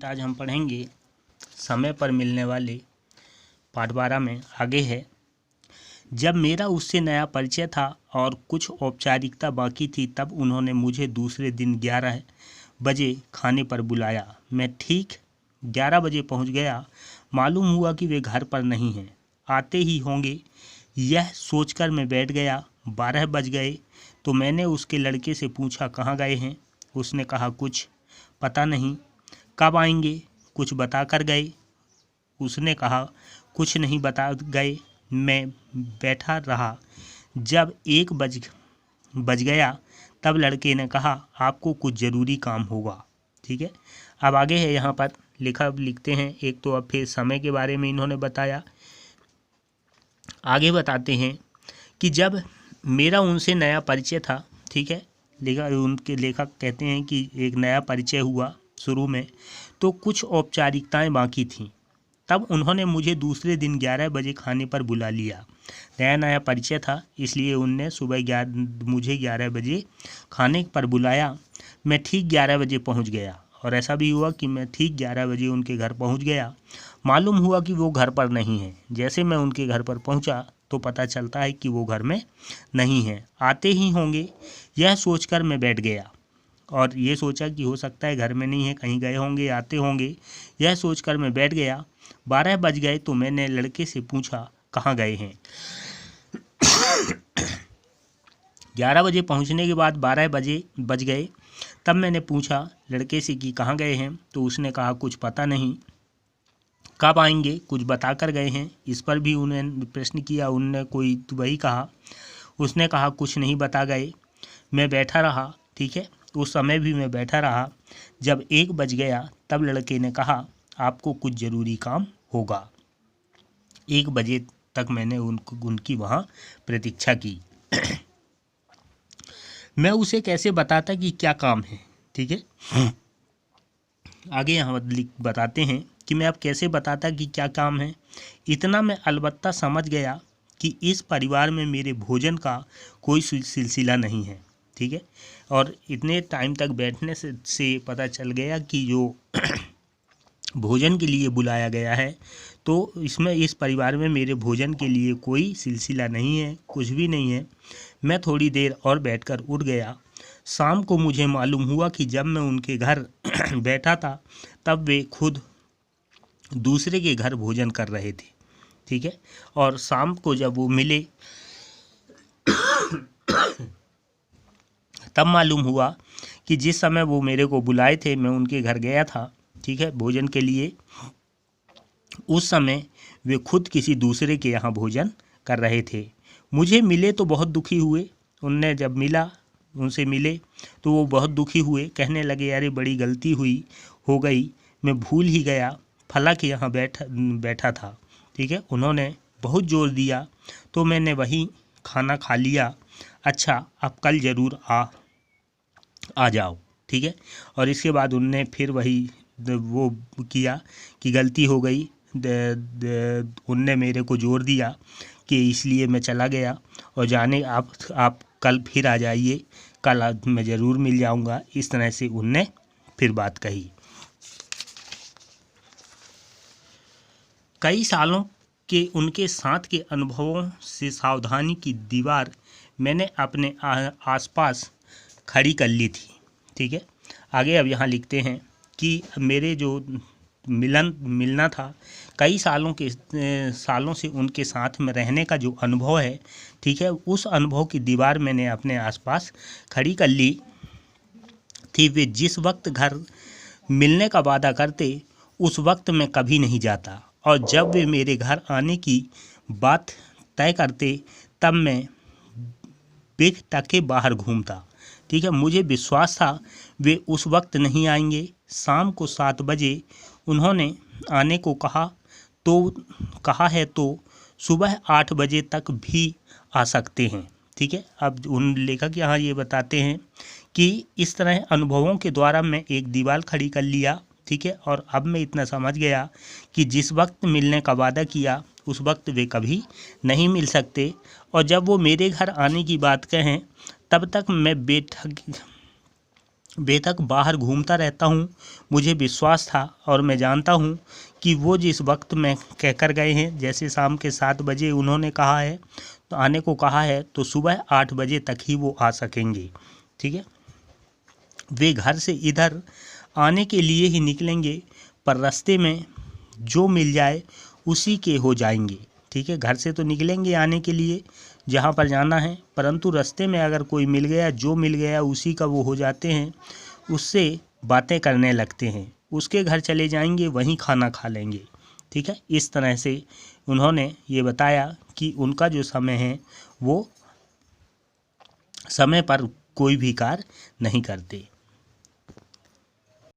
Student, आज हम पढ़ेंगे समय पर मिलने वाले पाठ 12 में आगे है। जब मेरा उससे नया परिचय था और कुछ औपचारिकता बाकी थी, तब उन्होंने मुझे दूसरे दिन 11 बजे खाने पर बुलाया। मैं ठीक 11 बजे पहुंच गया। मालूम हुआ कि वे घर पर नहीं हैं, आते ही होंगे, यह सोचकर मैं बैठ गया। 12 बज गए तो मैंने उसके लड़के से पूछा, कहाँ गए हैं? उसने कहा, कुछ पता नहीं। कब आएंगे? कुछ बता कर गए? उसने कहा, कुछ नहीं बता गए। मैं बैठा रहा। जब 1 बज गया तब लड़के ने कहा, आपको कुछ ज़रूरी काम होगा। ठीक है, अब आगे है, यहाँ पर लिखते हैं। एक तो अब फिर समय के बारे में इन्होंने बताया। आगे बताते हैं कि जब मेरा उनसे नया परिचय था, ठीक है, उनके लेखक कहते हैं कि एक नया परिचय हुआ शुरू में, तो कुछ औपचारिकताएं बाकी थीं। तब उन्होंने मुझे दूसरे दिन 11 बजे खाने पर बुला लिया। नया परिचय था, इसलिए उनने सुबह मुझे 11 बजे खाने पर बुलाया। मैं ठीक 11 बजे पहुंच गया, और ऐसा भी हुआ कि मैं ठीक 11 बजे उनके घर पहुंच गया। मालूम हुआ कि वो घर पर नहीं है। जैसे मैं उनके घर पर पहुंचा तो पता चलता है कि वो घर में नहीं है, आते ही होंगे, यह सोचकर मैं बैठ गया। और ये सोचा कि हो सकता है घर में नहीं है, कहीं गए होंगे, आते होंगे, यह सोचकर मैं बैठ गया। 12 बज गए तो मैंने लड़के से पूछा, कहाँ गए हैं? 11 बजे पहुंचने के बाद 12 बज गए। तब मैंने पूछा लड़के से कि कहाँ गए हैं? तो उसने कहा, कुछ पता नहीं। कब आएंगे? कुछ बता कर गए हैं। इस पर भी उन्होंने प्रश्न किया, उनने कोई तो वही कहा। उसने कहा, कुछ नहीं बता गए। मैं बैठा रहा, ठीक है, उस समय भी मैं बैठा रहा। जब 1 बज गया तब लड़के ने कहा, आपको कुछ ज़रूरी काम होगा। 1 बजे तक मैंने उनकी वहाँ प्रतीक्षा की। मैं उसे कैसे बताता कि क्या काम है? ठीक है, आगे यहाँ बताते हैं कि मैं अब कैसे बताता कि क्या काम है। इतना मैं अलबत्ता समझ गया कि इस परिवार में मेरे भोजन का कोई सिलसिला नहीं है। ठीक है, और इतने टाइम तक बैठने से पता चल गया कि जो भोजन के लिए बुलाया गया है, तो इसमें इस परिवार में मेरे भोजन के लिए कोई सिलसिला नहीं है, कुछ भी नहीं है। मैं थोड़ी देर और बैठकर उठ गया। शाम को मुझे मालूम हुआ कि जब मैं उनके घर बैठा था तब वे खुद दूसरे के घर भोजन कर रहे थे। ठीक है, और शाम को जब वो मिले तब मालूम हुआ कि जिस समय वो मेरे को बुलाए थे, मैं उनके घर गया था, ठीक है, भोजन के लिए। उस समय वे खुद किसी दूसरे के यहाँ भोजन कर रहे थे। मुझे मिले तो बहुत दुखी हुए। जब उनसे मिले तो वो बहुत दुखी हुए, कहने लगे, अरे बड़ी गलती हो गई, मैं भूल ही गया, फला के यहाँ बैठा था। ठीक है, उन्होंने बहुत जोर दिया तो मैंने वहीं खाना खा लिया। अच्छा, अब कल ज़रूर आ जाओ। ठीक है, और इसके बाद उनने फिर वही वो किया कि गलती हो गई। उनने मेरे को जोर दिया कि इसलिए मैं चला गया, और जाने आप कल फिर आ जाइए, कल मैं ज़रूर मिल जाऊंगा। इस तरह से उनने फिर बात कही। कई सालों के उनके साथ के अनुभवों से सावधानी की दीवार मैंने अपने आसपास खड़ी कर ली थी। ठीक है, आगे अब यहाँ लिखते हैं कि मेरे जो मिलना था, कई सालों से उनके साथ में रहने का जो अनुभव है, ठीक है, उस अनुभव की दीवार मैंने अपने आसपास खड़ी कर ली थी। वे जिस वक्त घर मिलने का वादा करते, उस वक्त मैं कभी नहीं जाता, और जब वे मेरे घर आने की बात तय करते, तब मैं बेखटके बाहर घूमता। ठीक है, मुझे विश्वास था वे उस वक्त नहीं आएंगे। शाम को 7 बजे उन्होंने आने को कहा है तो सुबह 8 बजे तक भी आ सकते हैं। ठीक है, अब उन लेखक यहाँ ये बताते हैं कि इस तरह अनुभवों के द्वारा मैं एक दीवार खड़ी कर लिया। ठीक है, और अब मैं इतना समझ गया कि जिस वक्त मिलने का वादा किया, उस वक्त वे कभी नहीं मिल सकते, और जब वो मेरे घर आने की बात कहें, तब तक मैं बेतक बाहर घूमता रहता हूँ। मुझे विश्वास था और मैं जानता हूँ कि वो जिस वक्त में कहकर गए हैं, जैसे शाम के 7 बजे उन्होंने कहा है तो आने को कहा है, तो सुबह 8 बजे तक ही वो आ सकेंगे। ठीक है, वे घर से इधर आने के लिए ही निकलेंगे, पर रास्ते में जो मिल जाए उसी के हो जाएंगे। ठीक है, घर से तो निकलेंगे आने के लिए जहाँ पर जाना है, परंतु रास्ते में अगर कोई मिल गया, जो मिल गया उसी का वो हो जाते हैं, उससे बातें करने लगते हैं, उसके घर चले जाएंगे, वहीं खाना खा लेंगे। ठीक है, इस तरह से उन्होंने ये बताया कि उनका जो समय है वो समय पर कोई भी कार्य नहीं करते।